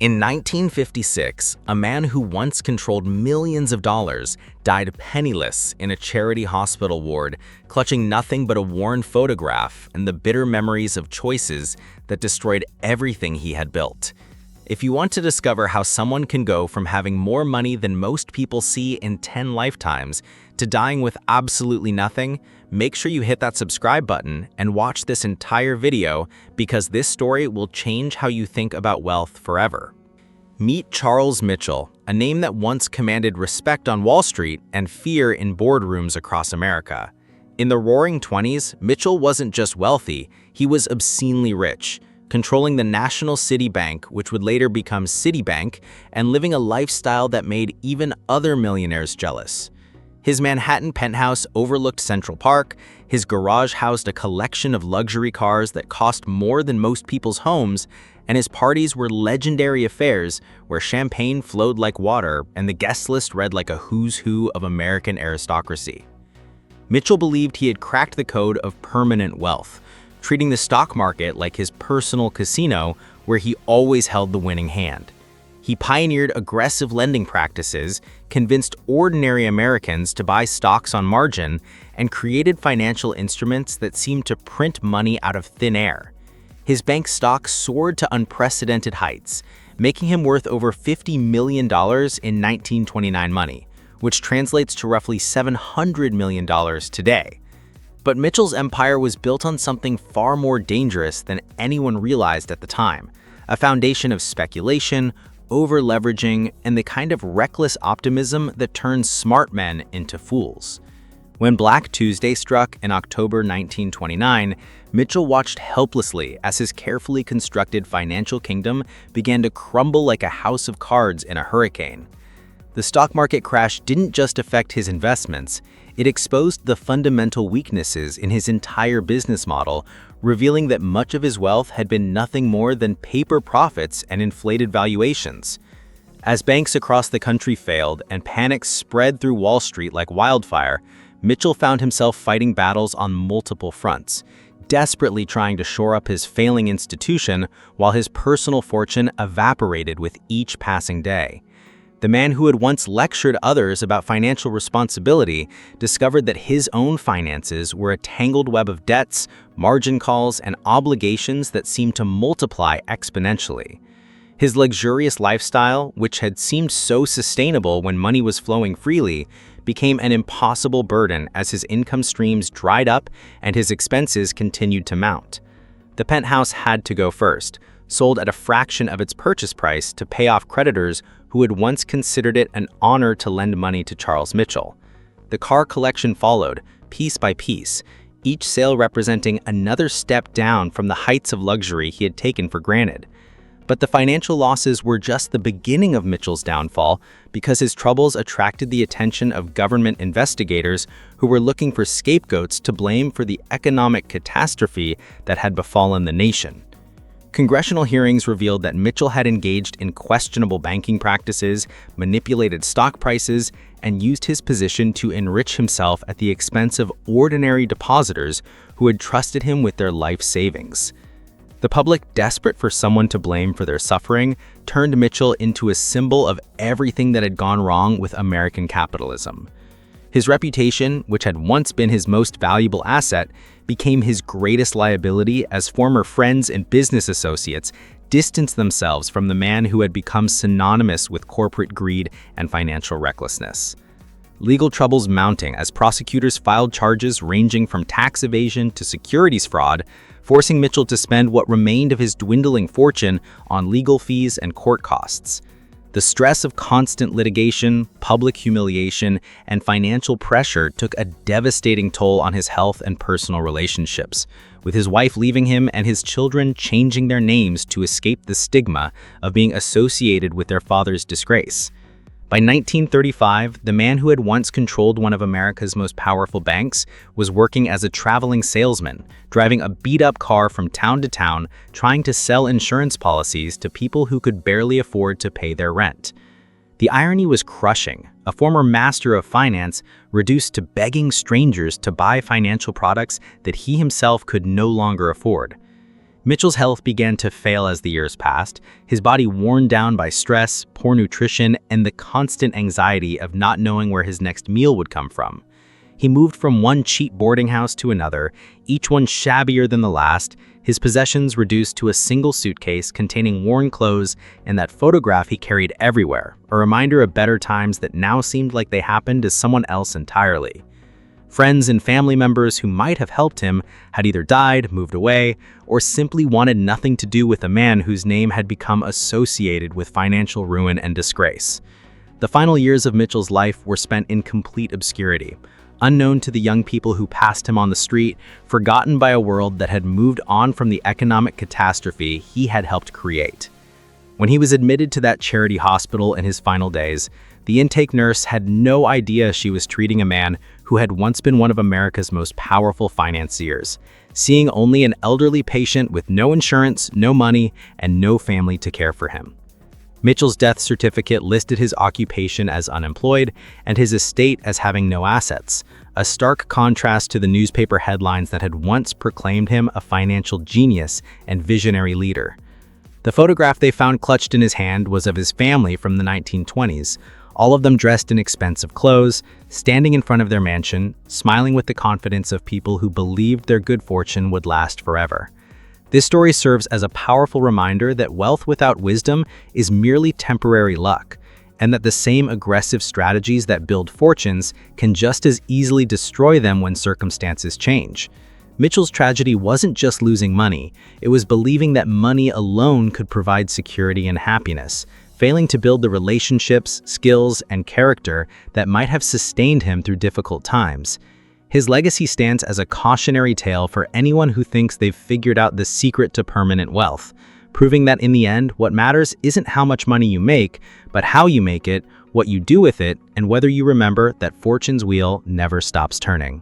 In 1956, a man who once controlled millions of dollars died penniless in a charity hospital ward, clutching nothing but a worn photograph and the bitter memories of choices that destroyed everything he had built. If you want to discover how someone can go from having more money than most people see in 10 lifetimes to dying with absolutely nothing, make sure you hit that subscribe button and watch this entire video, because this story will change how you think about wealth forever. Meet Charles Mitchell, a name that once commanded respect on Wall Street and fear in boardrooms across America. In the roaring 20s, Mitchell wasn't just wealthy, he was obscenely rich, controlling the National City Bank, which would later become Citibank, and living a lifestyle that made even other millionaires jealous. His Manhattan penthouse overlooked Central Park, his garage housed a collection of luxury cars that cost more than most people's homes, and his parties were legendary affairs where champagne flowed like water and the guest list read like a who's who of American aristocracy. Mitchell believed he had cracked the code of permanent wealth, treating the stock market like his personal casino where he always held the winning hand. He pioneered aggressive lending practices, convinced ordinary Americans to buy stocks on margin, and created financial instruments that seemed to print money out of thin air. His bank stock soared to unprecedented heights, making him worth over $50 million in 1929 money, which translates to roughly $700 million today. But Mitchell's empire was built on something far more dangerous than anyone realized at the time: a foundation of speculation, over-leveraging, and the kind of reckless optimism that turns smart men into fools. When Black Tuesday struck in October 1929, Mitchell watched helplessly as his carefully constructed financial kingdom began to crumble like a house of cards in a hurricane. The stock market crash didn't just affect his investments, it exposed the fundamental weaknesses in his entire business model, revealing that much of his wealth had been nothing more than paper profits and inflated valuations. As banks across the country failed and panic spread through Wall Street like wildfire, Mitchell found himself fighting battles on multiple fronts, desperately trying to shore up his failing institution while his personal fortune evaporated with each passing day. The man who had once lectured others about financial responsibility discovered that his own finances were a tangled web of debts, margin calls, and obligations that seemed to multiply exponentially. His luxurious lifestyle, which had seemed so sustainable when money was flowing freely, became an impossible burden as his income streams dried up and his expenses continued to mount. The penthouse had to go first, sold at a fraction of its purchase price to pay off creditors who had once considered it an honor to lend money to Charles Mitchell. The car collection followed, piece by piece, each sale representing another step down from the heights of luxury he had taken for granted. But the financial losses were just the beginning of Mitchell's downfall, because his troubles attracted the attention of government investigators who were looking for scapegoats to blame for the economic catastrophe that had befallen the nation. Congressional hearings revealed that Mitchell had engaged in questionable banking practices, manipulated stock prices, and used his position to enrich himself at the expense of ordinary depositors who had trusted him with their life savings. The public, desperate for someone to blame for their suffering, turned Mitchell into a symbol of everything that had gone wrong with American capitalism. His reputation, which had once been his most valuable asset, became his greatest liability as former friends and business associates distanced themselves from the man who had become synonymous with corporate greed and financial recklessness. Legal troubles mounting as prosecutors filed charges ranging from tax evasion to securities fraud, forcing Mitchell to spend what remained of his dwindling fortune on legal fees and court costs. The stress of constant litigation, public humiliation, and financial pressure took a devastating toll on his health and personal relationships, with his wife leaving him and his children changing their names to escape the stigma of being associated with their father's disgrace. By 1935, the man who had once controlled one of America's most powerful banks was working as a traveling salesman, driving a beat-up car from town to town, trying to sell insurance policies to people who could barely afford to pay their rent. The irony was crushing. A former master of finance reduced to begging strangers to buy financial products that he himself could no longer afford. Mitchell's health began to fail as the years passed, his body worn down by stress, poor nutrition, and the constant anxiety of not knowing where his next meal would come from. He moved from one cheap boarding house to another, each one shabbier than the last, his possessions reduced to a single suitcase containing worn clothes and that photograph he carried everywhere, a reminder of better times that now seemed like they happened to someone else entirely. Friends and family members who might have helped him had either died, moved away, or simply wanted nothing to do with a man whose name had become associated with financial ruin and disgrace. The final years of Mitchell's life were spent in complete obscurity, unknown to the young people who passed him on the street, forgotten by a world that had moved on from the economic catastrophe he had helped create. When he was admitted to that charity hospital in his final days, the intake nurse had no idea she was treating a man who had once been one of America's most powerful financiers, seeing only an elderly patient with no insurance, no money, and no family to care for him. Mitchell's death certificate listed his occupation as unemployed and his estate as having no assets, a stark contrast to the newspaper headlines that had once proclaimed him a financial genius and visionary leader. The photograph they found clutched in his hand was of his family from the 1920s, all of them dressed in expensive clothes, standing in front of their mansion, smiling with the confidence of people who believed their good fortune would last forever. This story serves as a powerful reminder that wealth without wisdom is merely temporary luck, and that the same aggressive strategies that build fortunes can just as easily destroy them when circumstances change. Mitchell's tragedy wasn't just losing money, it was believing that money alone could provide security and happiness, failing to build the relationships, skills, and character that might have sustained him through difficult times. His legacy stands as a cautionary tale for anyone who thinks they've figured out the secret to permanent wealth, proving that in the end, what matters isn't how much money you make, but how you make it, what you do with it, and whether you remember that fortune's wheel never stops turning.